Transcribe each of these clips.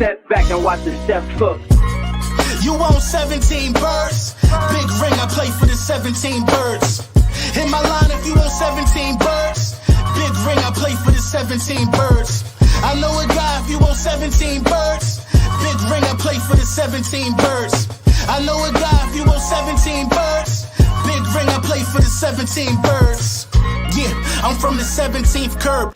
Step back and watch the chef cook. You want 17 birds? Big ring, I play for the 17 birds. Hit my line if you want 17 birds. Big ring, I play for the 17 birds. I know a guy if you want 17 birds. Big ring, I play for the 17 birds. I know a guy if you want 17 birds. Big ring, I play for the 17 birds. Yeah, I'm from the 17th curb.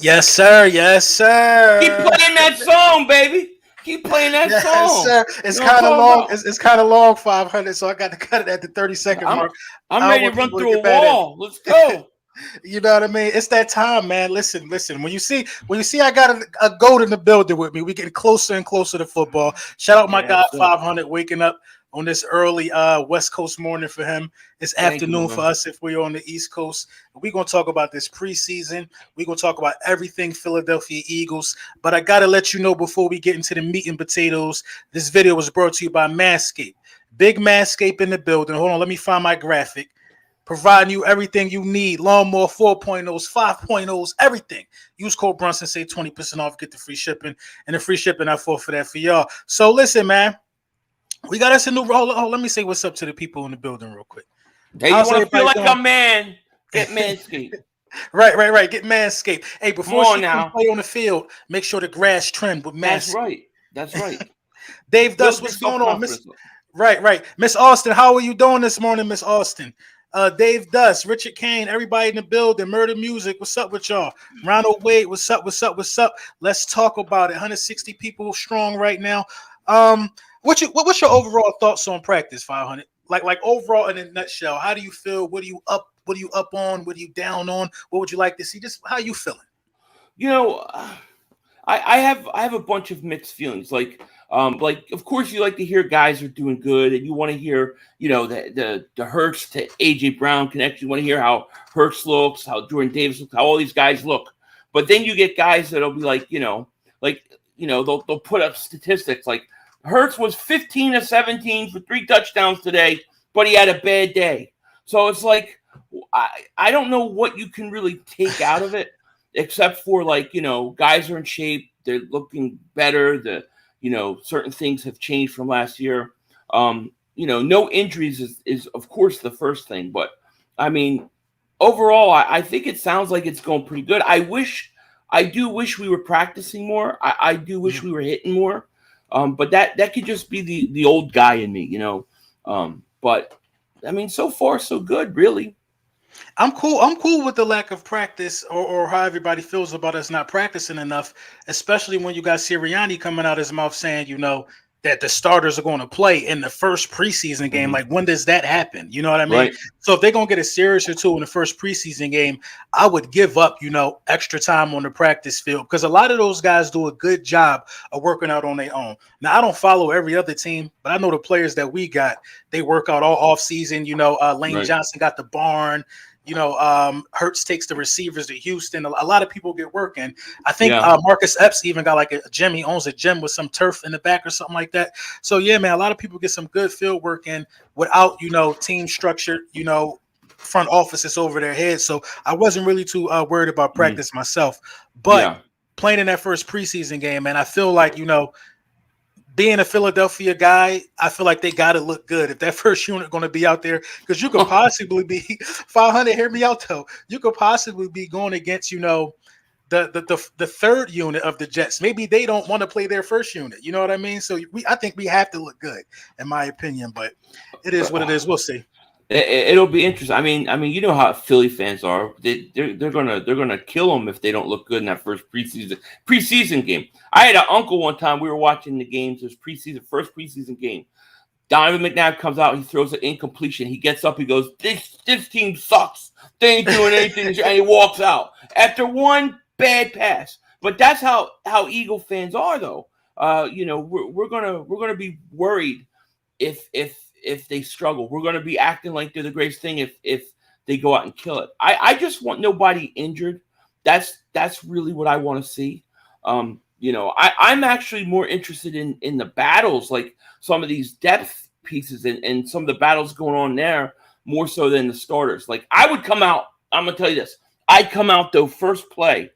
Yes, sir. Yes, sir. Keep playing that song, baby. Keep playing that song. Yes, sir. It's kind of long. It's kind of long, 500. So I got to cut it at the 30-second mark. I'm ready to run through a wall. Let's go. You know what I mean? It's that time, man. Listen. When you see I got a goat in the building with me, we getting closer and closer to football. Shout out my guy 500 waking up on this early West Coast morning for him. It's afternoon for us if we're on the East Coast. We're going to talk about this preseason. We're going to talk about everything Philadelphia Eagles. But I got to let you know before we get into the meat and potatoes, this video was brought to you by Manscaped. Big Manscaped in the building. Hold on, let me find my graphic. Providing you everything you need. Lawnmower 4.0s, 5.0s, everything. Use code Brunson, save 20% off, get the free shipping. And the free shipping I fought for that for y'all. So listen, man. We got us a new role. Oh, let me say what's up to the people in the building real quick. Hey, you want to feel like a man? Get Manscaped. Right. Get Manscaped. Hey, before you play on the field, make sure the grass trimmed with Manscaped. That's right. Dave Dust, what's going on, Miss? Right. Miss Austin, how are you doing this morning, Miss Austin? Dave Dust, Richard Kane, everybody in the building, Murder Music, what's up with y'all? Ronald Wade, what's up? Let's talk about it. 160 people strong right now. What's your overall thoughts on practice, 500? Like overall in a nutshell, how do you feel? What are you up on? What are you down on? What would you like to see? Just how you feeling? You know, I have a bunch of mixed feelings. Like of course you like to hear guys are doing good, and you want to hear, you know, the Hurts to AJ Brown connection. You want to hear how Hurts looks, how Jordan Davis looks, how all these guys look. But then you get guys that'll be like, they'll put up statistics like Hurts was 15 of 17 for 3 touchdowns today, but he had a bad day. So it's like, I don't know what you can really take out of it, except for guys are in shape. They're looking better. Certain things have changed from last year. No injuries is of course the first thing, but I mean, overall, I think it sounds like it's going pretty good. I do wish we were practicing more. I do wish we were hitting more. But that could just be the old guy in me, but I mean, so far so good, really. I'm cool with the lack of practice or how everybody feels about us not practicing enough, especially when you got Sirianni coming out his mouth saying, that the starters are going to play in the first preseason game. Like, when does that happen? You know what I mean? Right. So if they're going to get a series or two in the first preseason game, I would give up, extra time on the practice field, because a lot of those guys do a good job of working out on their own. Now, I don't follow every other team, but I know the players that we got, they work out all off season. Lane Johnson got the barn. Hurts takes the receivers to Houston. A lot of people get working. I think Marcus Epps even got like a gym. He owns a gym with some turf in the back or something like that. So yeah, man, a lot of people get some good field work in without, team structure, front offices over their heads. So I wasn't really too worried about practice myself. But playing in that first preseason game, man, I feel like, being a Philadelphia guy, I feel like they got to look good if that first unit going to be out there, because you could possibly be 500. Hear me out though. You could possibly be going against, the third unit of the Jets. Maybe they don't want to play their first unit. You know what I mean? So I think we have to look good, in my opinion. But it is what it is. We'll see. It'll be interesting. I mean, you know how Philly fans are. They're gonna kill them if they don't look good in that first preseason game. I had an uncle one time. We were watching the games. It was first preseason game. Donovan McNabb comes out. He throws an incompletion. He gets up. He goes, "This team sucks. They ain't doing anything," and he walks out after one bad pass. But that's how Eagle fans are, though. We're gonna be worried if they struggle. We're going to be acting like they're the greatest thing if they go out and kill it. I just want nobody injured. That's really what I want to see. I'm actually more interested in the battles, like some of these depth pieces and some of the battles going on there, more so than the starters. Like, I would come out, I'm going to tell you this. I'd come out, though, first play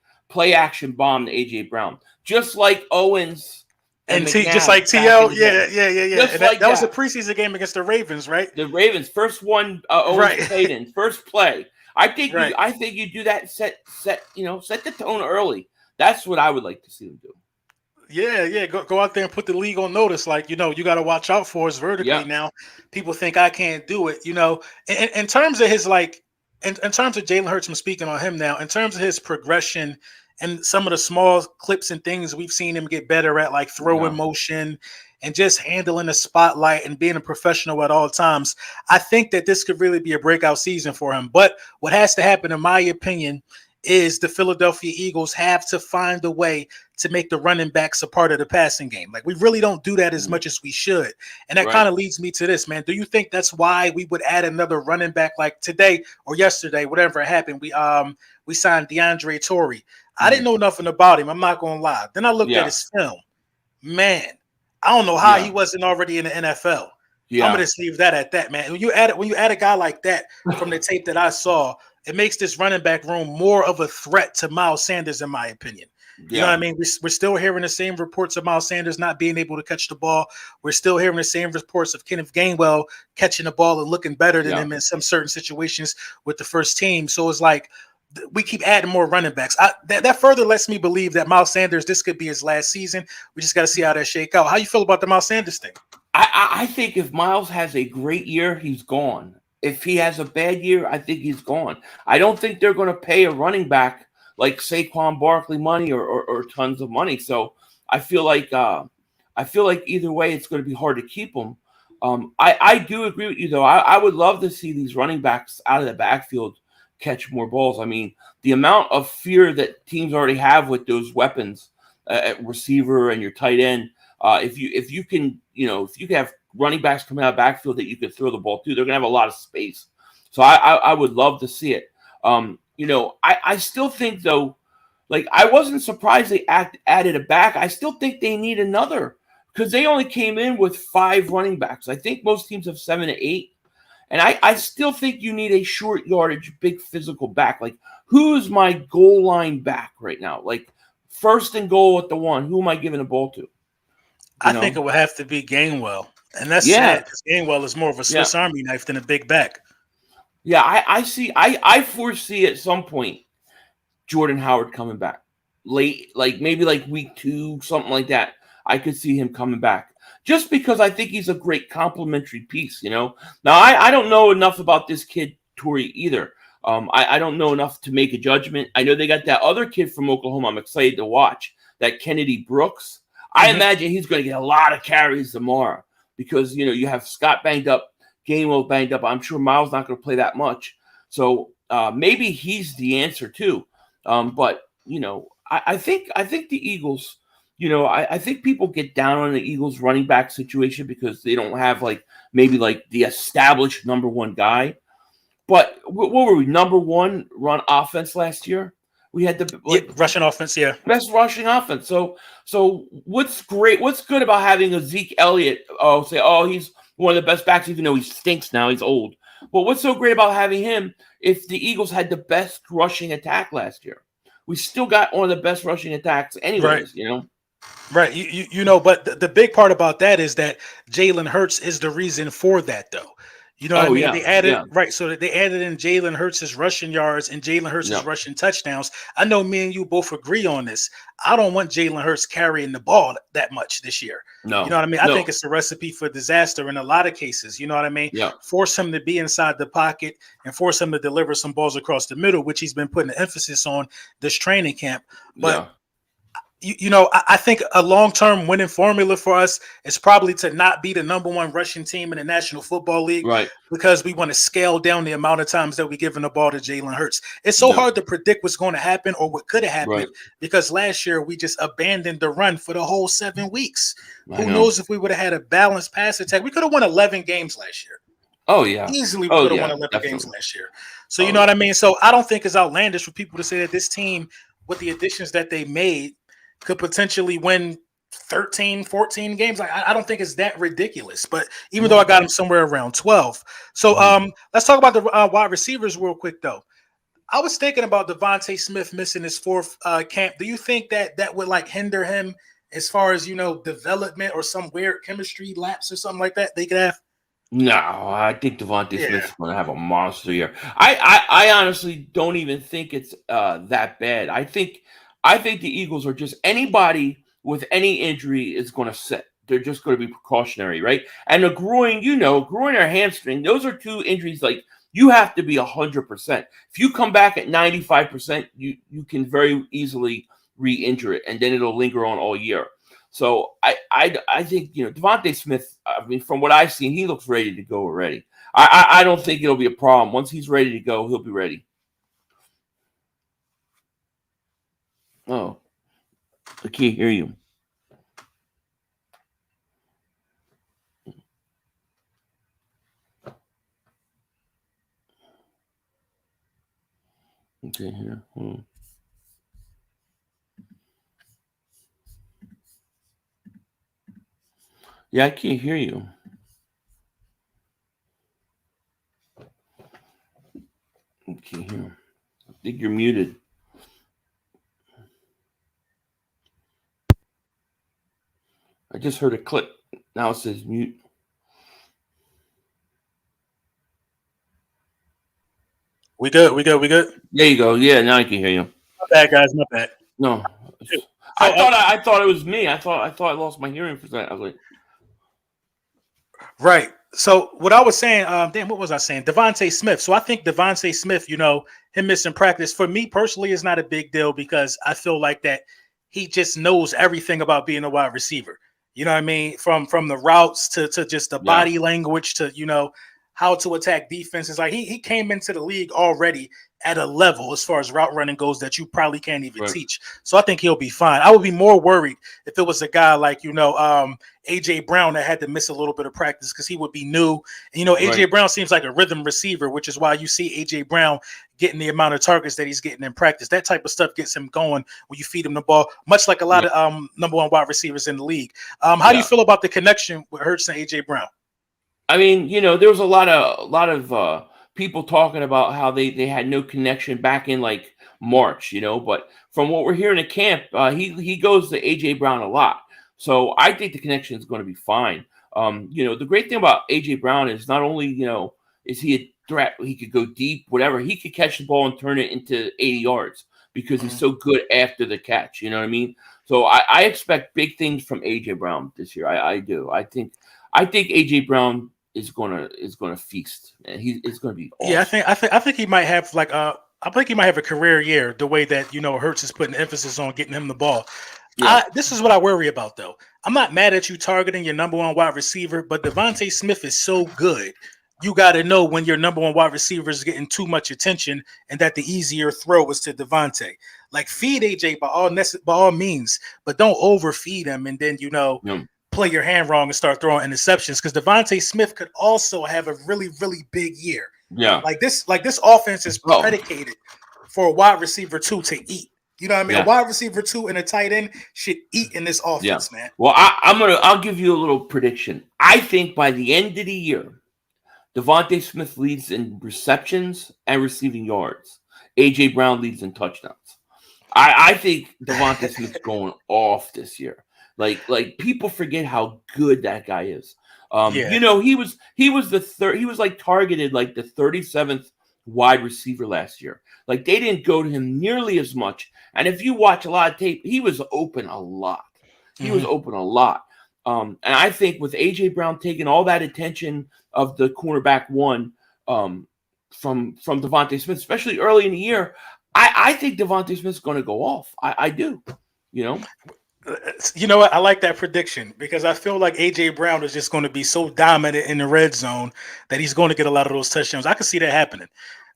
action bomb to A.J. Brown. Just like Owens and Just McNabb like back in TL, the yeah. game. And Just like that was the that. preseason game against the Ravens, right? The Ravens first one always Right. played in first play. I think Right. you do that set the tone early. That's what I would like to see them do. Yeah. Go out there and put the league on notice. Like, you got to watch out for us vertically Yeah. now. People think I can't do it. In terms of his in terms of Jalen Hurts, I'm speaking on him now. In terms of his progression and some of the small clips and things we've seen him get better at, like throwing motion and just handling the spotlight and being a professional at all times. I think that this could really be a breakout season for him. But what has to happen, in my opinion, is the Philadelphia Eagles have to find a way to make the running backs a part of the passing game. Like, we really don't do that as much as we should. And that kind of leads me to this, man. Do you think that's why we would add another running back like today or yesterday, whatever happened? We signed DeAndre Torrey. I didn't know nothing about him. I'm not going to lie. Then I looked at his film. Man, I don't know how he wasn't already in the NFL. Yeah. I'm going to just leave that at that, man. When you add a guy like that from the tape that I saw, it makes this running back room more of a threat to Miles Sanders, in my opinion. You know what I mean? We're still hearing the same reports of Miles Sanders not being able to catch the ball. We're still hearing the same reports of Kenneth Gainwell catching the ball and looking better than him in some certain situations with the first team. So it's like we keep adding more running backs. That further lets me believe that Miles Sanders, this could be his last season. We just got to see how that shake out. How you feel about the Miles Sanders thing? I think if Miles has a great year, he's gone. If he has a bad year, I think he's gone. I don't think they're going to pay a running back like Saquon Barkley money or tons of money. So I feel like either way, it's going to be hard to keep him. I do agree with you, though. I would love to see these running backs out of the backfield catch more balls. I mean, the amount of fear that teams already have with those weapons at receiver and your tight end. If you can have running backs coming out of backfield that you could throw the ball to, they're gonna have a lot of space. So I would love to see it. I still think, though, like, I wasn't surprised they added a back. I still think they need another because they only came in with 5 running backs. I think most teams have 7 to 8. And I still think you need a short yardage, big physical back. Like, who's my goal line back right now? Like, first and goal at the 1, who am I giving the ball to? I think it would have to be Gainwell. And that's sad because Gainwell is more of a Swiss Army knife than a big back. Yeah, I foresee at some point Jordan Howard coming back late, like maybe like week 2, something like that. I could see him coming back just because I think he's a great complementary piece. Now I don't know enough about this kid Torrey either. I don't know enough to make a judgment. I know they got that other kid from Oklahoma. I'm excited to watch that Kennedy Brooks. I imagine he's going to get a lot of carries tomorrow because you have Scott banged up, Gainwell banged up. I'm sure Miles not going to play that much, so maybe he's the answer too. But I think the Eagles. I think people get down on the Eagles running back situation because they don't have maybe the established number 1 guy. But what were we, number 1 run offense last year? We had the rushing offense, best rushing offense. So what's great? What's good about having a Zeke Elliott? He's one of the best backs, even though he stinks now. He's old. But what's so great about having him? If the Eagles had the best rushing attack last year, we still got one of the best rushing attacks, anyways. Right. But the big part about that is that Jalen Hurts is the reason for that, though. You know what I mean? They added so they added in Jalen Hurts' rushing yards and Jalen Hurts' rushing touchdowns. I know me and you both agree on this. I don't want Jalen Hurts carrying the ball that much this year. No. You know what I mean? I think it's a recipe for disaster in a lot of cases. You know what I mean? Yeah. Force him to be inside the pocket and force him to deliver some balls across the middle, which he's been putting an emphasis on this training camp. But I think a long-term winning formula for us is probably to not be the number 1 rushing team in the National Football League, right? Because we want to scale down the amount of times that we giving the ball to Jalen Hurts. It's so hard to predict what's going to happen or what could have happened because last year we just abandoned the run for the whole 7 weeks. Who knows if we would have had a balanced pass attack? We could have won 11 games last year. Oh, yeah. Easily we could have won 11 games last year. So you know what I mean? So I don't think it's outlandish for people to say that this team, with the additions that they made, could potentially win 13, 14 games. I don't think it's that ridiculous, but even though I got him somewhere around 12. So let's talk about the wide receivers real quick, though. I was thinking about Devontae Smith missing his 4th camp. Do you think that would hinder him as far as development or some weird chemistry lapse or something like that they could have? No, I think Devontae Yeah. Smith's going to have a monster year. I honestly don't even think it's that bad. I think the Eagles are just anybody with any injury is going to sit. They're just going to be precautionary, right? And a groin, groin or hamstring, those are two injuries like you have to be 100%. If you come back at 95%, you can very easily re-injure it, and then it'll linger on all year. So I think Devontae Smith. I mean, from what I've seen, he looks ready to go already. I don't think it'll be a problem. Once he's ready to go, he'll be ready. Oh, I can't hear you. Okay, here. Yeah, I can't hear you. I can't hear. I think you're muted. I just heard a click. Now it says mute. We good. There you go. Yeah, now I can hear you. Not bad, guys. Not bad. No, So, I thought it was me. I thought I lost my hearing for a second. I was like, right. So what I was saying, what was I saying? Devontae Smith. So I think Devontae Smith, him missing practice for me personally is not a big deal because I feel like that he just knows everything about being a wide receiver. You know what I mean? From the routes to just the body language to how to attack defenses. Like he came into the league already at a level as far as route running goes that you probably can't even teach. So I think he'll be fine. I would be more worried if it was a guy like AJ Brown that had to miss a little bit of practice because he would be new. And, AJ Brown seems like a rhythm receiver, which is why you see AJ Brown getting the amount of targets that he's getting in practice. That type of stuff gets him going when you feed him the ball, much like a lot of number one wide receivers in the league. How do you feel about the connection with Hurts and AJ Brown? I mean, there was a lot of people talking about how they had no connection back in like March, but from what we're hearing at camp, he goes to AJ Brown a lot. So I think the connection is going to be fine. The great thing about AJ Brown is not only, is he a threat, he could go deep, whatever, he could catch the ball and turn it into 80 yards because he's so good after the catch. You know what I mean? So I expect big things from AJ Brown this year. I do. I think AJ Brown is gonna feast. And it's gonna be awesome. Yeah, I think he might have I think he might have a career year the way that Hurts is putting emphasis on getting him the ball. Yeah. This is what I worry about though. I'm not mad at you targeting your number one wide receiver, but Devontae Smith is so good. You got to know when your number one wide receiver is getting too much attention and that the easier throw is to Devontae. Like feed AJ by all means, but don't overfeed him and then play your hand wrong and start throwing interceptions because Devontae Smith could also have a really, really big year. Yeah. Like this offense is predicated for a wide receiver 2 to eat. You know what I mean? Yeah. A wide receiver 2 and a tight end should eat in this offense, man. Well, I'll give you a little prediction. I think by the end of the year, Devontae Smith leads in receptions and receiving yards. AJ Brown leads in touchdowns. I think Devontae Smith's going off this year. Like people forget how good that guy is. He was the third. He was like targeted like the 37th wide receiver last year. Like they didn't go to him nearly as much. And if you watch a lot of tape, he was open a lot. And I think with AJ Brown taking all that attention of the cornerback one from Devontae Smith, especially early in the year, I think Devontae Smith's going to go off. I do. You know what? I like that prediction because I feel like AJ Brown is just going to be so dominant in the red zone that he's going to get a lot of those touchdowns. I can see that happening.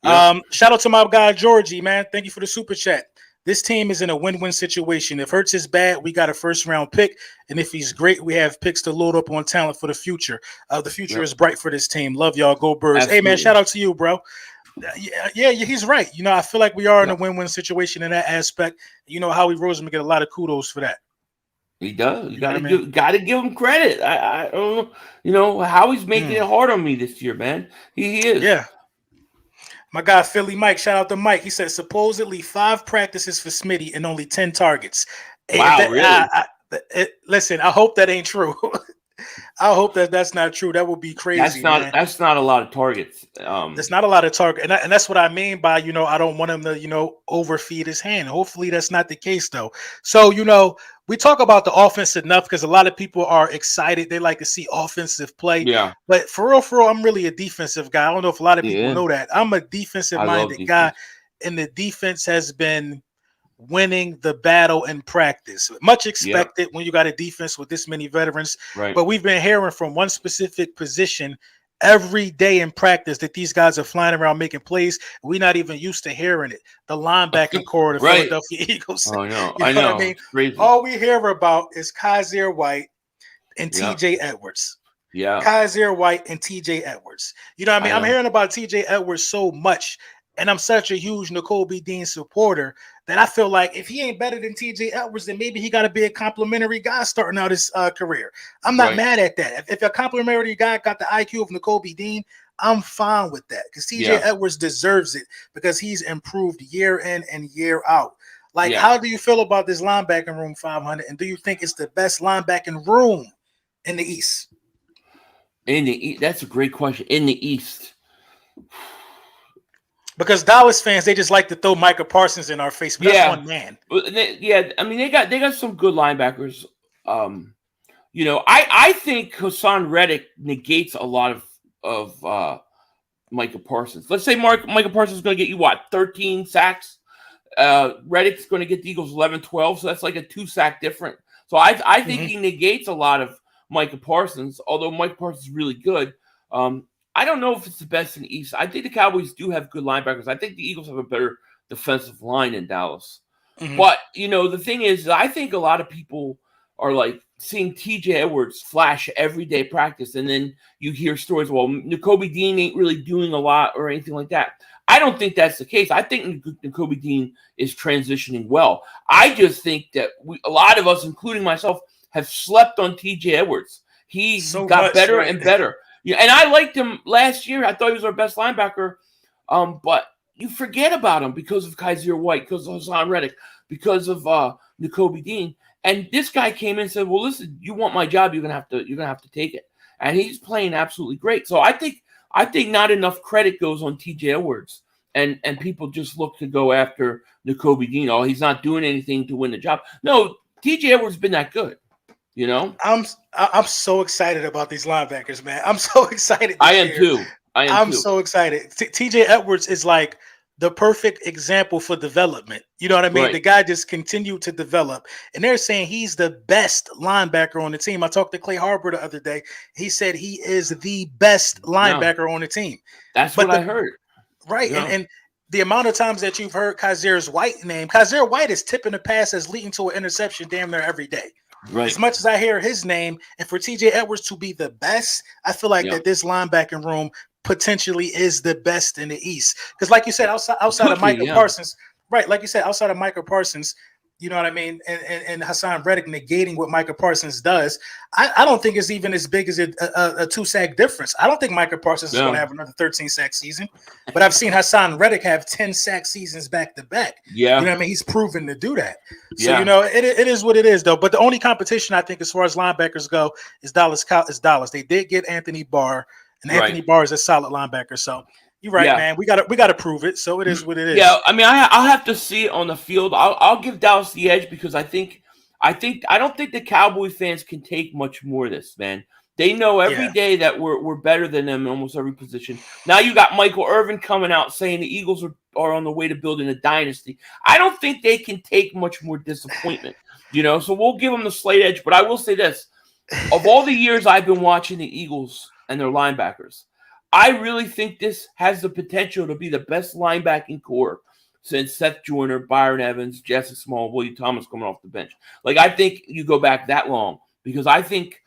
Yeah. Shout out to my guy Georgie, man. Thank you for the super chat. This team is in a win-win situation. If Hurts is bad, we got a first-round pick, and if he's great, we have picks to load up on talent for the future. The future is bright for this team. Love y'all. Go Birds. Absolutely. Hey, man, shout out to you, bro. Yeah, he's right. I feel like we are in a win-win situation in that aspect. Howie Roseman get a lot of kudos for that. He does. You gotta give him credit. I don't know. Howie's making it hard on me this year, man. He is. Yeah. My guy Philly Mike, shout out to Mike. He said supposedly 5 practices for Smitty and only 10 targets. Wow, really? Listen, I hope that ain't true. I hope that that's not true. That would be crazy. That's not a lot of targets. There's not a lot of target, and that's what I mean by I don't want him to overfeed his hand. Hopefully that's not the case though. So we talk about the offense enough because a lot of people are excited. They like to see offensive play. Yeah. But for real, I'm really a defensive guy. I don't know if a lot of people know that. I'm a defensive minded guy, and the defense has been winning the battle in practice. Much expected when you got a defense with this many veterans. Right. But we've been hearing from one specific position every day in practice that these guys are flying around making plays. We're not even used to hearing it. The linebacking core of the Philadelphia Eagles. Oh, no. I know. What I mean? Crazy. All we hear about is Kaiser White and TJ Edwards. Yeah. Kaiser White and TJ Edwards. You know what I mean? I'm hearing about TJ Edwards so much. And I'm such a huge Nakobe Dean supporter that I feel like if he ain't better than TJ Edwards, then maybe he got to be a complimentary guy starting out his career. I'm not mad at that. If a complimentary guy got the IQ of Nakobe Dean, I'm fine with that because TJ Edwards deserves it because he's improved year in and year out. Like, how do you feel about this linebacking room, 500? And do you think it's the best linebacking room in the East? That's a great question. In the East. Because Dallas fans, they just like to throw Micah Parsons in our face. But that's one man. I mean, they got some good linebackers. I think Hassan Reddick negates a lot of Micah Parsons. Let's say Micah Parsons is going to get you 13 sacks. Reddick's going to get the Eagles 11-12, so that's like a 2-sack difference. So I think he negates a lot of Micah Parsons, although Micah Parsons is really good. I don't know if it's the best in the East. I think the Cowboys do have good linebackers. I think the Eagles have a better defensive line in Dallas. But, the thing is, I think a lot of people are like seeing TJ Edwards flash everyday practice. And then you hear stories, well, Nakobe Dean ain't really doing a lot or anything like that. I don't think that's the case. I think Nakobe Dean is transitioning well. I just think that a lot of us, including myself, have slept on TJ Edwards. He got better and better. Yeah, and I liked him last year. I thought he was our best linebacker. But you forget about him because of Kaiser White, because of Hassan Reddick, because of Nakobe Dean. And this guy came in and said, "Well, listen, you want my job? You're gonna have to take it." And he's playing absolutely great. So I think not enough credit goes on TJ Edwards, and people just look to go after Nakobe Dean. Oh, he's not doing anything to win the job. No, TJ Edwards has been that good. I'm so excited about these linebackers, man. I'm so excited. I am too. I'm so excited. TJ Edwards is like the perfect example for development. You know what I mean? Right. The guy just continued to develop, and they're saying he's the best linebacker on the team. I talked to Clay Harbor the other day. He said he is the best linebacker on the team. That's what I heard. Right, and the amount of times that you've heard Kaiser White's name, Kaiser White is tipping the pass as leading to an interception damn near every day. Right. As much as I hear his name, and for TJ Edwards to be the best, I feel like that this linebacking room potentially is the best in the East. Because, like you said, outside of Micah Parsons, right? Like you said, outside of Micah Parsons, you know what I mean, and Hassan Reddick negating what Micah Parsons does, I don't think it's even as big as a 2-sack difference. I don't think Micah Parsons is going to have another 13-sack season, but I've seen Hassan Reddick have 10-sack seasons back to back. Yeah, you know what I mean. He's proven to do that. So it is what it is, though. But the only competition I think, as far as linebackers go, is Dallas. They did get Anthony Barr, and Anthony Barr is a solid linebacker. So. You're right, man. We got to prove it. So it is what it is. Yeah, I mean, I'll have to see it on the field. I'll give Dallas the edge because I don't think the Cowboy fans can take much more of this, man. They know every day that we're better than them in almost every position. Now you got Michael Irvin coming out saying the Eagles are on the way to building a dynasty. I don't think they can take much more disappointment, So we'll give them the slight edge. But I will say this: of all the years I've been watching the Eagles and their linebackers, I really think this has the potential to be the best linebacking core since Seth Joyner, Byron Evans, Jesse Small, Willie Thomas coming off the bench. Like, I think you go back that long because I think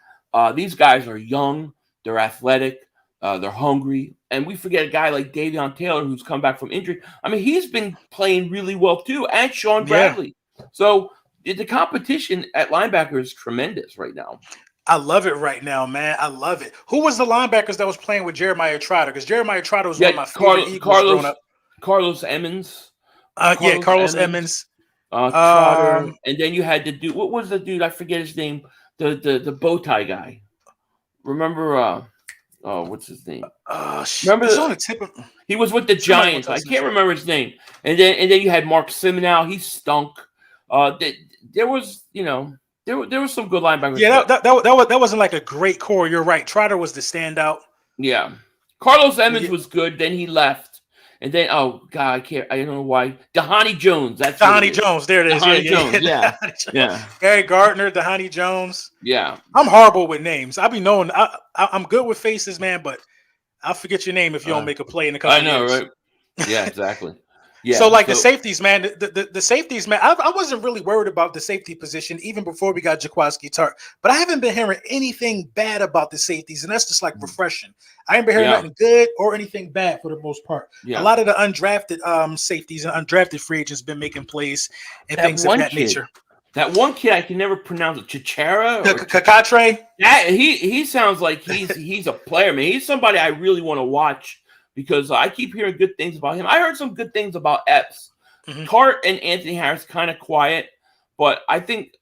these guys are young, they're athletic, they're hungry, and we forget a guy like Davion Taylor who's come back from injury. I mean, he's been playing really well too, and Sean Bradley. So the competition at linebacker is tremendous right now. I love it right now, man. I love it. Who was the linebackers that was playing with Jeremiah Trotter? Because Jeremiah Trotter was one of my favorite Eagles growing up. Carlos Emmons. Carlos Emmons. Trotter, and then you had the dude. What was the dude? I forget his name. The bow tie guy. Remember? What's his name? Remember? It's on the tip of. He was with the Giants. I can't remember his name. And then you had Mark Simenow. He stunk. There was there was some good linebackers. Yeah, that wasn't like a great core. You're right. Trotter was the standout. Yeah, Carlos Emmons was good. Then he left. And then, oh God, I don't know why. Dahani Jones. That's Dahani Jones. There it is. Dahani Jones. Yeah. Yeah. Gary Gardner, Dahani Jones. Yeah. I'm horrible with names. I be knowing. I'm good with faces, man, but I'll forget your name if you don't make a play in a couple. I know, years. right? Yeah, exactly. Yeah. So the safeties, man, the safeties, man, I wasn't really worried about the safety position even before we got Jaquiski Tartt, but I haven't been hearing anything bad about the safeties, and that's just like refreshing. I ain't been hearing nothing good or anything bad for the most part. Yeah. A lot of the undrafted safeties and undrafted free agents been making plays and things of that nature. That one kid I can never pronounce it, Chichara, Kakatre. Yeah, he sounds like he's a player, man. He's somebody I really want to watch. Because I keep hearing good things about him. I heard some good things about Epps. Tartt and Anthony Harris kind of quiet, but I think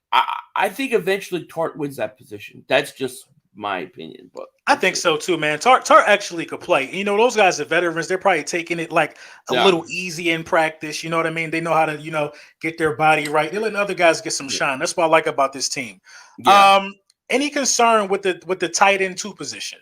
eventually Tartt wins that position. That's just my opinion. But I think so too, man. Tartt actually could play. You know, those guys are veterans. They're probably taking it like a little easy in practice. You know what I mean? They know how to, get their body right. They're letting other guys get some shine. That's what I like about this team. Yeah. Any concern with the tight end 2 position?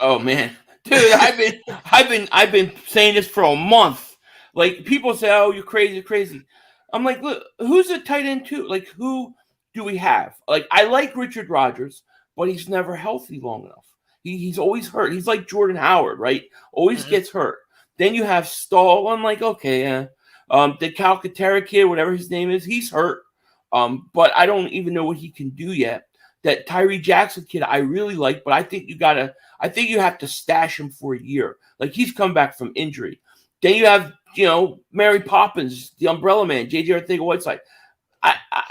Oh man. Dude, I've been saying this for a month. Like people say, "Oh, you're crazy." I'm like, look, who's a tight end 2? Like, who do we have? Like, I like Richard Rodgers, but he's never healthy long enough. He's always hurt. He's like Jordan Howard, right? Always gets hurt. Then you have Stahl. I'm like, okay, the Calcaterra kid, whatever his name is, he's hurt. But I don't even know what he can do yet. That Tyree Jackson kid I really like, but I think you have to stash him for a year. Like, he's come back from injury. Then you have, Mary Poppins, the Umbrella Man, J.J. Arcega-Whiteside.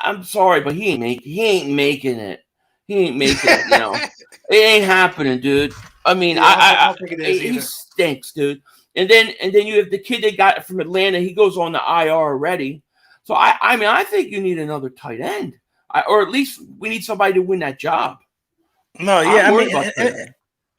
I'm sorry, but he ain't making it. He ain't making it. It ain't happening, dude. I mean, I think it is he stinks, dude. And then you have the kid they got from Atlanta. He goes on the IR already. So I think you need another tight end. Or at least we need somebody to win that job. No, yeah,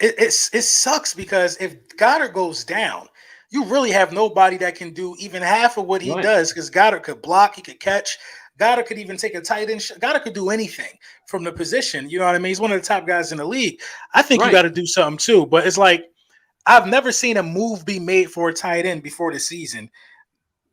it sucks because if Goddard goes down, you really have nobody that can do even half of what he does. Because Goddard could block, he could catch. Goddard could even take a tight end. Goddard could do anything from the position. You know what I mean? He's one of the top guys in the league. I think you got to do something too. But it's like I've never seen a move be made for a tight end before the season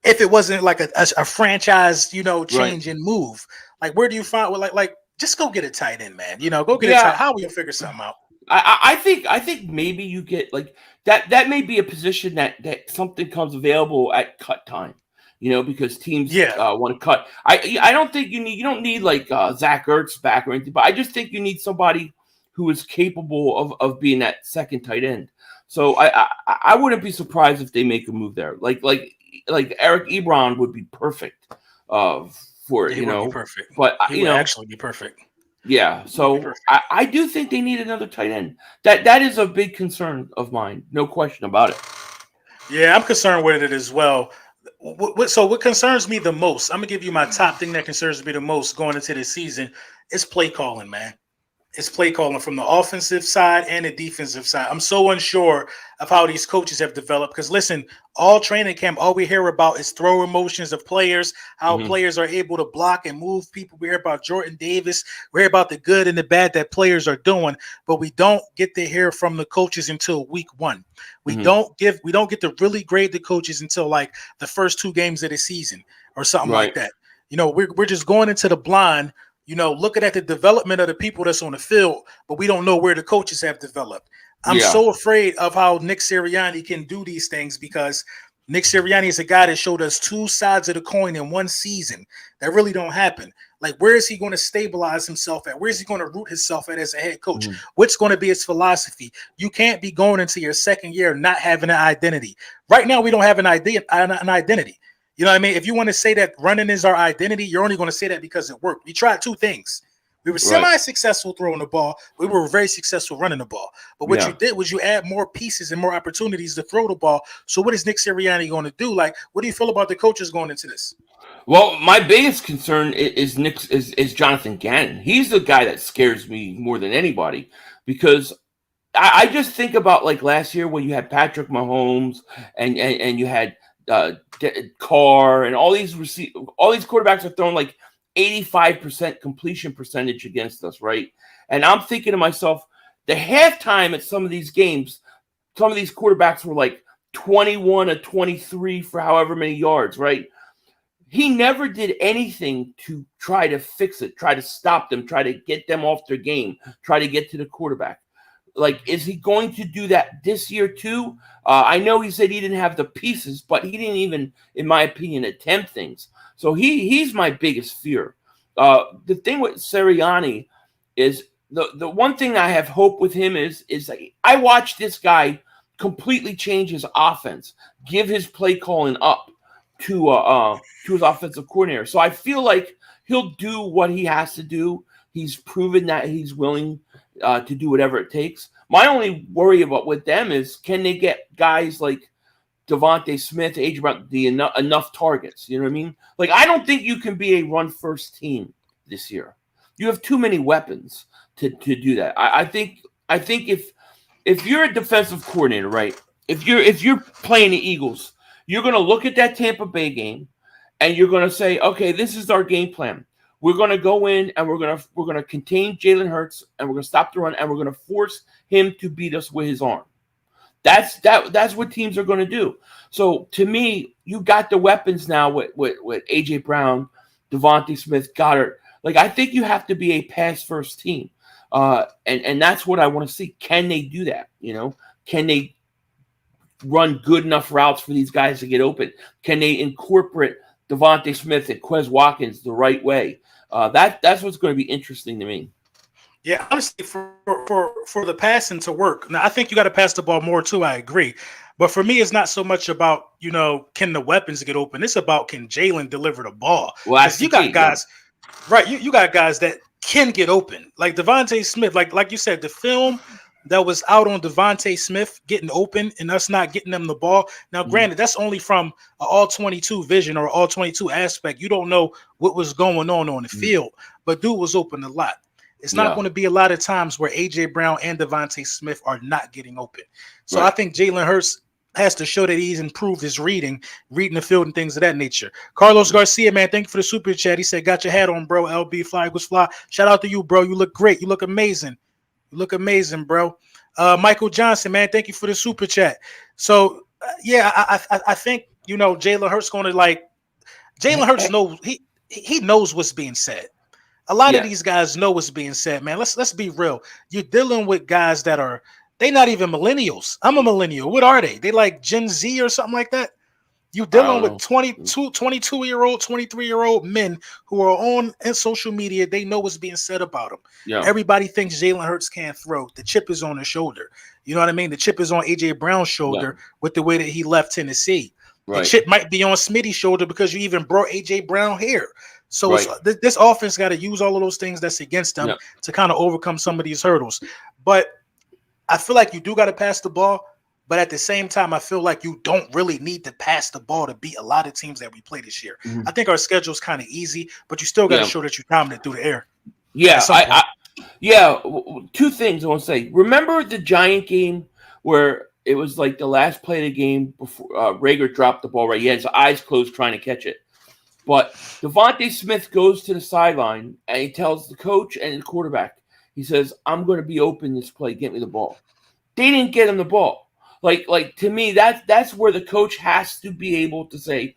if it wasn't like a franchise, change and move. Like, where do you find like just go get a tight end, man? Go get a tight end. How will you figure something out? I think maybe you get like that. That may be a position that something comes available at cut time. Because teams want to cut. I don't think you don't need like Zach Ertz back or anything, but I just think you need somebody who is capable of being that second tight end. So I wouldn't be surprised if they make a move there. Like Eric Ebron would be perfect for it. He would be perfect. But he would actually be perfect. Yeah, so I do think they need another tight end. That is a big concern of mine, no question about it. Yeah, I'm concerned with it as well. So what concerns me the most, I'm going to give you my top thing that concerns me the most going into this season, is play calling, man. It's play calling from the offensive side and the defensive side. I'm so unsure of how these coaches have developed because, listen, all training camp, all we hear about is throwing motions of players, how players are able to block and move people. We hear about Jordan Davis. We hear about the good and the bad that players are doing, but we don't get to hear from the coaches until week 1. We don't get to really grade the coaches until like the first 2 games of the season or something like that. We're just going into the blind, looking at the development of the people that's on the field, but we don't know where the coaches have developed. I'm so afraid of how Nick Sirianni can do these things because Nick Sirianni is a guy that showed us 2 sides of the coin in one season. That really don't happen. Like, where is he going to stabilize himself at? Where is he going to root himself at as a head coach? What's going to be his philosophy? You can't be going into your second year not having an identity. Right now, we don't have an identity. You know what I mean? If you want to say that running is our identity, you're only going to say that because it worked. We tried 2 things. We were Right. semi-successful throwing the ball. We were very successful running the ball. But what Yeah. you did was you add more pieces and more opportunities to throw the ball. So what is Nick Sirianni going to do? Like, what do you feel about the coaches going into this? Well, my biggest concern is Jonathan Gannon. He's the guy that scares me more than anybody because I just think about like last year when you had Patrick Mahomes and you had Carr and all these quarterbacks are throwing like 85% completion percentage against us, right? And I'm thinking to myself, the halftime at some of these games, some of these quarterbacks were like 21 or 23 for however many yards, right? He never did anything to try to fix it, try to stop them, try to get them off their game, try to get to the quarterback. Like, is he going to do that this year too? I know he said he didn't have the pieces, but he didn't even, in my opinion, attempt things. So he's my biggest fear. The thing with Sirianni is the one thing I have hope with him is like, I watched this guy completely change his offense, give his play calling up to his offensive coordinator. So I feel like he'll do what he has to do. He's proven that he's willing to do whatever it takes. My only worry about with them is, can they get guys like Devontae Smith, AJ Brown, enough targets? You know what I mean? Like, I don't think you can be a run-first team this year. You have too many weapons to do that. I think if you're a defensive coordinator, right? If you're playing the Eagles, you're going to look at that Tampa Bay game, and you're going to say, okay, this is our game plan. We're going to go in and we're going to contain Jalen Hurts, and we're going to stop the run, and we're going to force him to beat us with his arm. That's what teams are going to do. So to me, you got the weapons now with AJ Brown, Devontae Smith, Goddard. Like, I think you have to be a pass first team, and that's what I want to see. Can they do that? You know, can they run good enough routes for these guys to get open? Can they incorporate Devontae Smith and Quez Watkins the right way? That's what's going to be interesting to me. Yeah, honestly, for the passing to work. Now, I think you got to pass the ball more too. I agree, but for me, it's not so much about, you know, can the weapons get open. It's about, can Jalen deliver the ball? Well, Because you got guys, right? You got guys that can get open, like Devontae Smith. Like you said, the film that was out on Devontae Smith getting open and us not getting them the ball. Now, granted, that's only from an all-22 vision or all-22 aspect. You don't know what was going on the field, but dude was open a lot. It's not going to be a lot of times where AJ Brown and Devontae Smith are not getting open. So I think Jalen Hurts has to show that he's improved his reading the field and things of that nature. Carlos Garcia, man, thank you for the super chat. He said, got your hat on, bro. LB, Fly Eagles Fly. Shout out to you, bro. You look great. You look amazing. You look amazing, bro. Michael Johnson, man, thank you for the super chat. So, I think, you know, Jalen Hurts going to, like, Jalen Hurts knows he knows what's being said. A lot of these guys know what's being said, man. Let's be real. You're dealing with guys that are, they not even millennials. I'm a millennial. What are they? They like Gen Z or something like that? You're dealing with 22-year-old, 23-year-old men who are on social media. They know what's being said about them. Yeah. Everybody thinks Jalen Hurts can't throw. The chip is on his shoulder. You know what I mean? The chip is on AJ Brown's shoulder with the way that he left Tennessee. Right. The chip might be on Smitty's shoulder because you even brought AJ Brown here. So this offense got to use all of those things that's against them to kind of overcome some of these hurdles. But I feel like you do got to pass the ball. But at the same time, I feel like you don't really need to pass the ball to beat a lot of teams that we play this year. I think our schedule is kind of easy, but you still got to show that you're dominant through the air. Yeah, two things I want to say. Remember the Giant game where it was like the last play of the game before Rager dropped the ball, right? He had his eyes closed trying to catch it. But Devontae Smith goes to the sideline and he tells the coach and the quarterback, he says, I'm going to be open this play. Get me the ball. They didn't get him the ball. Like to me, that's where the coach has to be able to say,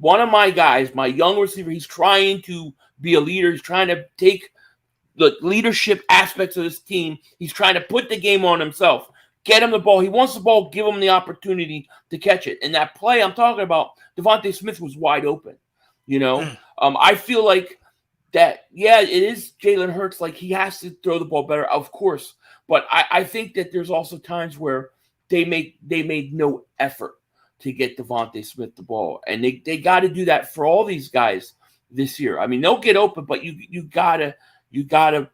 one of my guys, my young receiver, he's trying to be a leader. He's trying to take the leadership aspects of this team. He's trying to put the game on himself. Get him the ball. He wants the ball. Give him the opportunity to catch it. And that play I'm talking about, Devontae Smith was wide open. You know, I feel like that, it is Jalen Hurts. Like, he has to throw the ball better, of course. But I think that there's also times where they made no effort to get Devontae Smith the ball. And they got to do that for all these guys this year. I mean, they'll get open, but you got to You gotta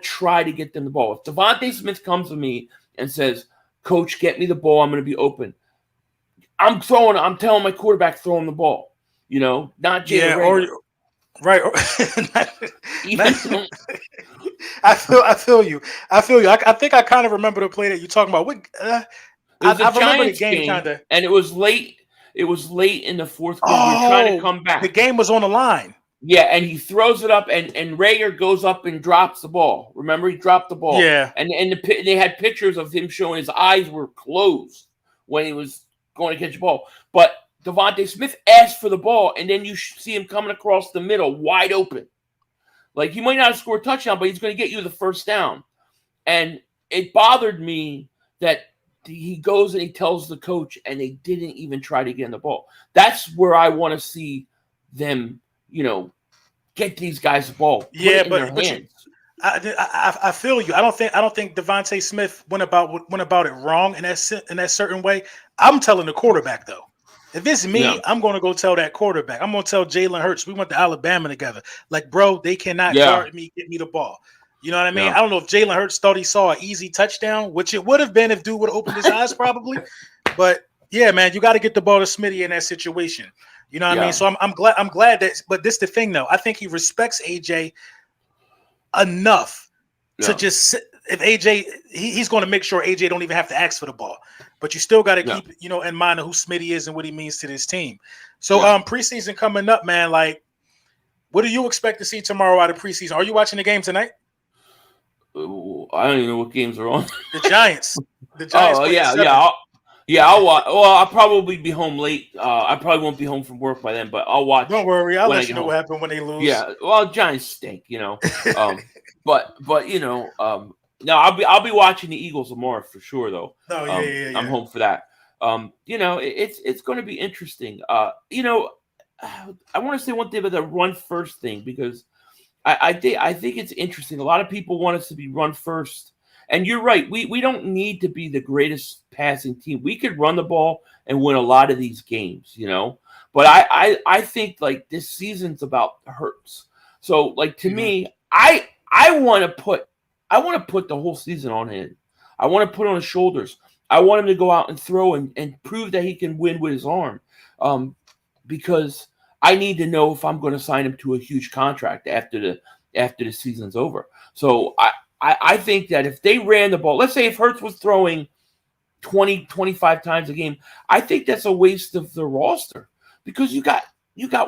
try to get them the ball. If Devontae Smith comes to me and says, "Coach, get me the ball. I'm going to be open," I'm telling my quarterback, throw him the ball. Not Jalen Reagor. Right. I feel you. I think I kind of remember the play that you're talking about. It was I the remember the Giants game kind of. and it was late. It was late in the fourth quarter. We were trying to come back. The game was on the line. Yeah, and he throws it up, and Reagor goes up and drops the ball. Remember, he dropped the ball. Yeah. And they had pictures of him showing his eyes were closed when he was going to catch the ball. But Devontae Smith asked for the ball, and then you see him coming across the middle, wide open. Like, he might not have scored a touchdown, but he's going to get you the first down. And it bothered me that he goes and he tells the coach, and they didn't even try to get in the ball. That's where I want to see them, get these guys the ball. Put it in their hands. I feel you. I don't think Devontae Smith went about it wrong in that certain way. I'm telling the quarterback though. If it's me, I'm going to go tell that quarterback. I'm going to tell Jalen Hurts. We went to Alabama together. Like, bro, they cannot guard me. Get me the ball. You know what I mean? Yeah. I don't know if Jalen Hurts thought he saw an easy touchdown, which it would have been if dude would have opened his eyes probably. But yeah, man, you got to get the ball to Smitty in that situation. You know what I mean? So I'm glad that. But this the thing though. I think he respects AJ enough to just if AJ he's going to make sure AJ don't even have to ask for the ball. But you still got to keep in mind who Smitty is and what he means to this team. So preseason coming up, man. Like, what do you expect to see tomorrow out of preseason? Are you watching the game tonight? I don't even know what games are on. The Giants. Oh yeah. I'll watch. Well, I'll probably be home late. I probably won't be home from work by then, but I'll watch. Don't worry, I'll let you know what happened when they lose. Yeah, well, Giants stink, but no, I'll be watching the Eagles tomorrow for sure, though. No, yeah. I'm home for that. It's going to be interesting. I want to say one thing about the run first thing because I think it's interesting. A lot of people want us to be run first. And you're right. We don't need to be the greatest passing team. We could run the ball and win a lot of these games, But I think like this season's about Hurts. So like to me, I want to put the whole season on him. I want to put it on his shoulders. I want him to go out and throw and prove that he can win with his arm. Because I need to know if I'm going to sign him to a huge contract after the season's over. So I think that if they ran the ball, let's say if Hurts was throwing 20, 25 times a game, I think that's a waste of the roster because you got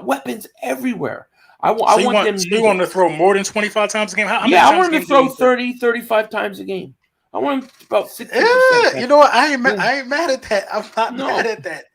weapons everywhere. I want them to throw more than 25 times a game? I want them to throw 30, 35 times a game. I want them about 60%. Yeah, you know what? I ain't mad at that. I'm not mad at that.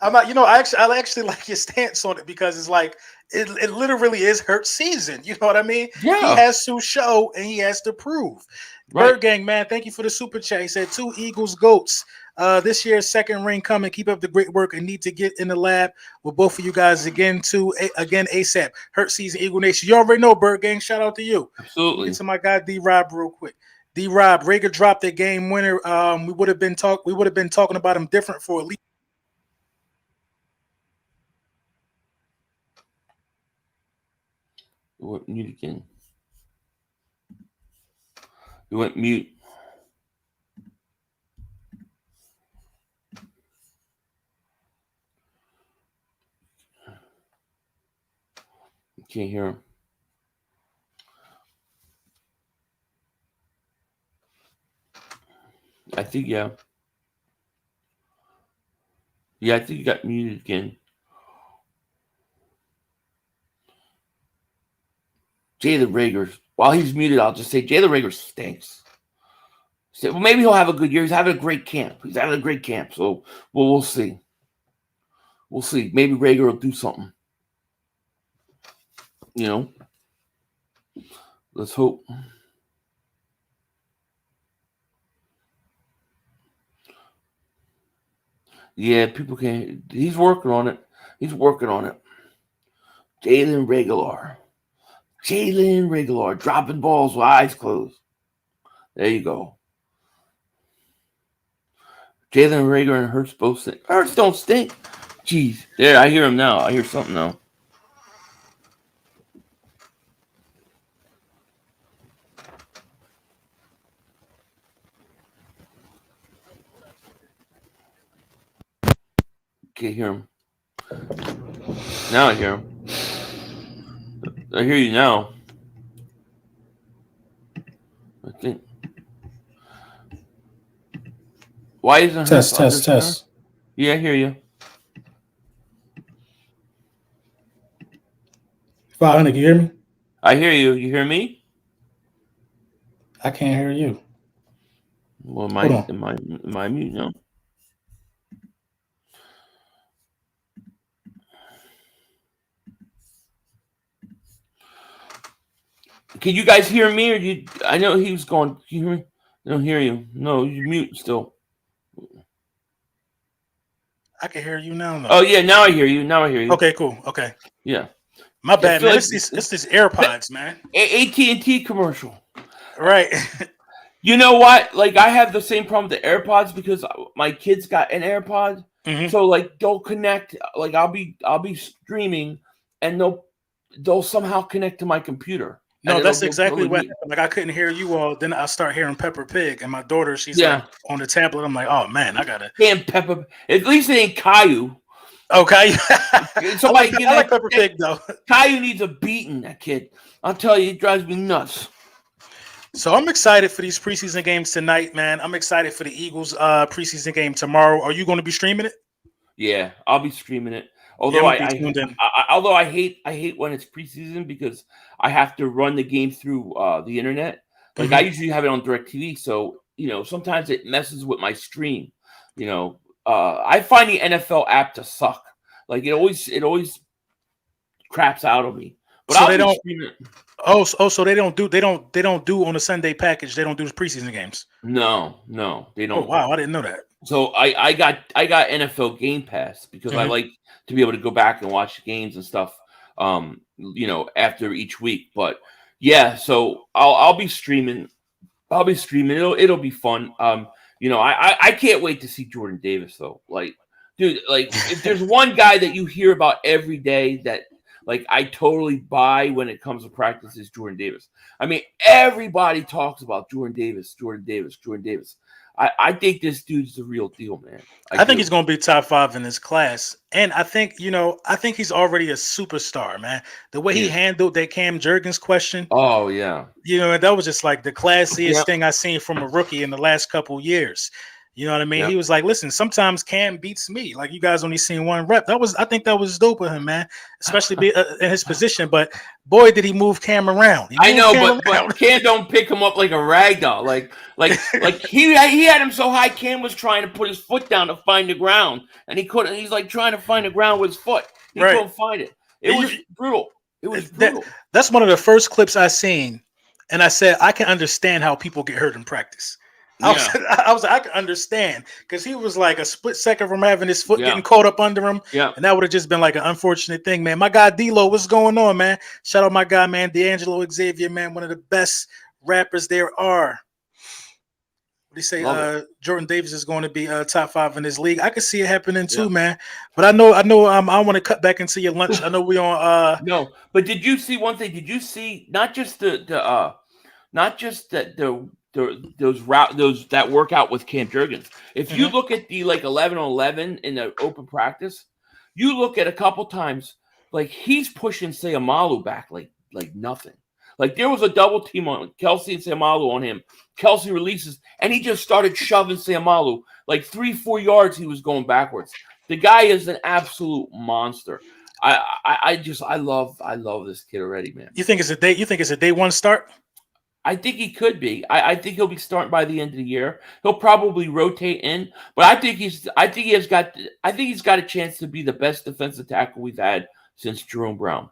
I'm not, I actually like your stance on it because it's like it literally is Hurts season. You know what I mean? Yeah. He has to show and he has to prove. Right. Bird Gang, man, thank you for the super chat. He said 2 Eagles GOATs. This year's second ring coming. Keep up the great work and need to get in the lab with both of you guys again ASAP. Hurts season, Eagle Nation. You already know, Bird Gang. Shout out to you. Absolutely. Get to my guy D-Rob real quick. D-Rob, Reagor dropped their game winner. We would have been talking about him different for at least. You went mute again. You went mute. Can't hear him. I think, yeah. Yeah, I think you got muted again. Jalen Reagor. While he's muted, I'll just say Jalen Reagor stinks. So, well, maybe he'll have a good year. He's having a great camp. So we'll see. We'll see. Maybe Reagor will do something. Let's hope. Yeah, people can't. He's working on it. Jalen Reagor dropping balls with eyes closed. There you go. Jalen Reagor and Hurts both stink. Hurts don't stink. Jeez. There, I hear him now. I hear something now. Can't hear him. Now I hear him. I hear you now. I think. Why isn't Test. Yeah, I hear you. 500, can you hear me? I hear you. You hear me? I can't hear you. Well, Hold on. am I mute now? Can you guys hear me, or you? I know he was going. Can you hear me? I don't hear you. No, you mute still. I can hear you now. Though. Oh yeah, now I hear you. Okay, cool. Okay, Yeah. my bad, man. like- It's these AirPods, man. AT&T commercial. Right. You know what? Like I have the same problem with the AirPods because my kids got an AirPod, Mhm. so like they'll connect. Like I'll be streaming, and they'll somehow connect to my computer. No, And that's it'll exactly totally what mute. happened. Like I couldn't hear you all. Then I start hearing Pepper Pig, and my daughter, she's Yeah. like on the tablet. I'm like, oh man, I gotta. Damn Pepper. At least it ain't Caillou. Okay. Somebody I like Pepper Pig though. Caillou needs a beating, that kid. I'll tell you, it drives me nuts. So I'm excited for these preseason games tonight, man. I'm excited for the Eagles preseason game tomorrow. Are you going to be streaming it? Yeah, I'll be streaming it. Yeah, Although I'm gonna be tuned in. although I hate when it's preseason because I have to run the game through the internet. Like I usually have it on DirecTV, so sometimes it messes with my stream. I find the NFL app to suck. Like it always craps out on me. But So I'll they be don't- streaming it. So they don't do on a Sunday package. They don't do the preseason games. No, they Oh don't. wow, I didn't know that. So I got NFL Game Pass because I Mhm. like to be able to go back and watch the games and stuff. After each week. But yeah, so I'll be streaming. It'll be fun. I can't wait to see Jordan Davis though. Like, dude, like if there's one guy that you hear about every day that like I totally buy when it comes to practice is Jordan Davis. I mean, everybody talks about Jordan Davis. I think this dude's the real deal, man. I think he's going to be top 5 in his class, and I think he's already a superstar, man. The way he handled that Cam Jurgens question, Oh yeah, that was just like the classiest Yep. thing I've seen from a rookie in the last couple years. You know what I mean? Yep. He was like, "Listen, sometimes Cam beats me. Like you guys only seen one rep." I think that was dope of him, man. Especially in his position. But boy, did he move Cam around. I know, but Cam don't pick him up like a rag doll. Like he had him so high, Cam was trying to put his foot down to find the ground, and he couldn't. He's like trying to find the ground with his foot. He Right. couldn't find it. It was brutal. It was brutal. That's one of the first clips I seen, and I said I can understand how people get hurt in practice. I was like, I can understand because he was like a split second from having his foot getting caught up under him. Yeah. And that would have just been like an unfortunate thing, man. My guy D-Lo, what's going on, man? Shout out my guy, man, D'Angelo Xavier, man, one of the best rappers there are. What do you say? Jordan Davis is going to be top 5 in this league. I can see it happening too, man. But I know. I want to cut back into your lunch. I know we on. No, but did you see one thing? Did you see not just that workout with Cam Jurgens? If you look at the like 11-on-11 in the open practice, you look at a couple times like he's pushing Sayamalu back like nothing. Like there was a double team on Kelsey and Sayamalu on him. Kelsey releases and he just started shoving Sayamalu like 3-4 yards. He was going backwards. The guy is an absolute monster. I love this kid already, man. You think it's a day one start? I think he could be. I think he'll be starting by the end of the year. He'll probably rotate in, but I think he's got a chance to be the best defensive tackle we've had since Jerome Brown.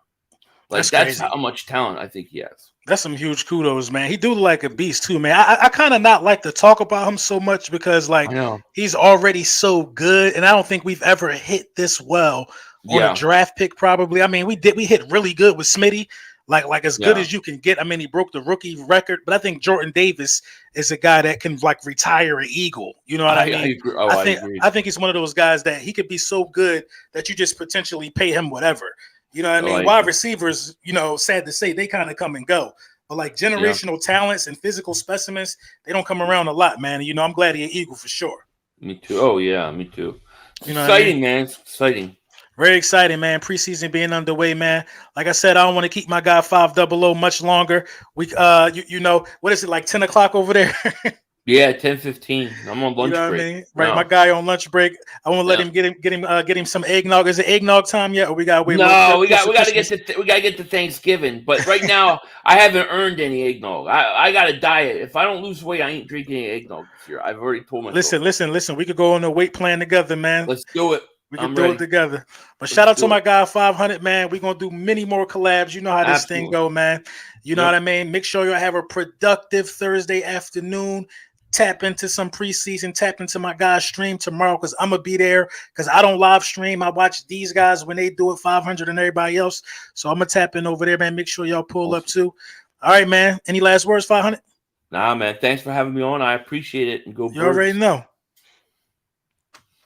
Like that's how much talent I think he has. That's some huge kudos, man. He do look like a beast too, man. I kind of not like to talk about him so much because like he's already so good, and I don't think we've ever hit this well on a draft pick. Probably. I mean, we hit really good with Smitty. Like as good as you can get. I mean, he broke the rookie record, but I think Jordan Davis is a guy that can like retire an Eagle. You know what I mean? I agree. I think he's one of those guys that he could be so good that you just potentially pay him whatever. You know what I mean? Wide receivers, sad to say, they kind of come and go. But like generational talents and physical specimens, they don't come around a lot, man. And, I'm glad he's an Eagle for sure. Me too. Oh yeah, me too. You know what I mean? Exciting, man. It's exciting. Very exciting, man. Preseason being underway, man. Like I said, I don't want to keep my guy 500 much longer. We, you know, what is it, like 10 o'clock over there? Yeah, 10:15. I'm on You lunch know what I break. mean? Right, No. my guy on lunch break. I want to let Yeah. him get him some eggnog. Is it eggnog time yet, or we gotta wait? No, we got to get to Thanksgiving. But right now, I haven't earned any eggnog. I got a diet. If I don't lose weight, I ain't drinking any eggnog this year. I've already told myself. Listen. We could go on a weight plan together, man. Let's do it. We can I'm do ready. it together. But shout out to do my it. guy 500, man. We're gonna do many more collabs. You know how this thing Absolutely. go, man. You know Yep. what I mean? Make sure you have a productive Thursday afternoon. Tap into some preseason, tap into my guy's stream tomorrow because I'm gonna be there because I don't live stream. I watch these guys when they do it, 500 and everybody else. So I'm gonna tap in over there, man. Make sure y'all pull up too. All right, man. Any last words, 500? Nah, man. Thanks for having me on. I appreciate it. And go You already Birds. know.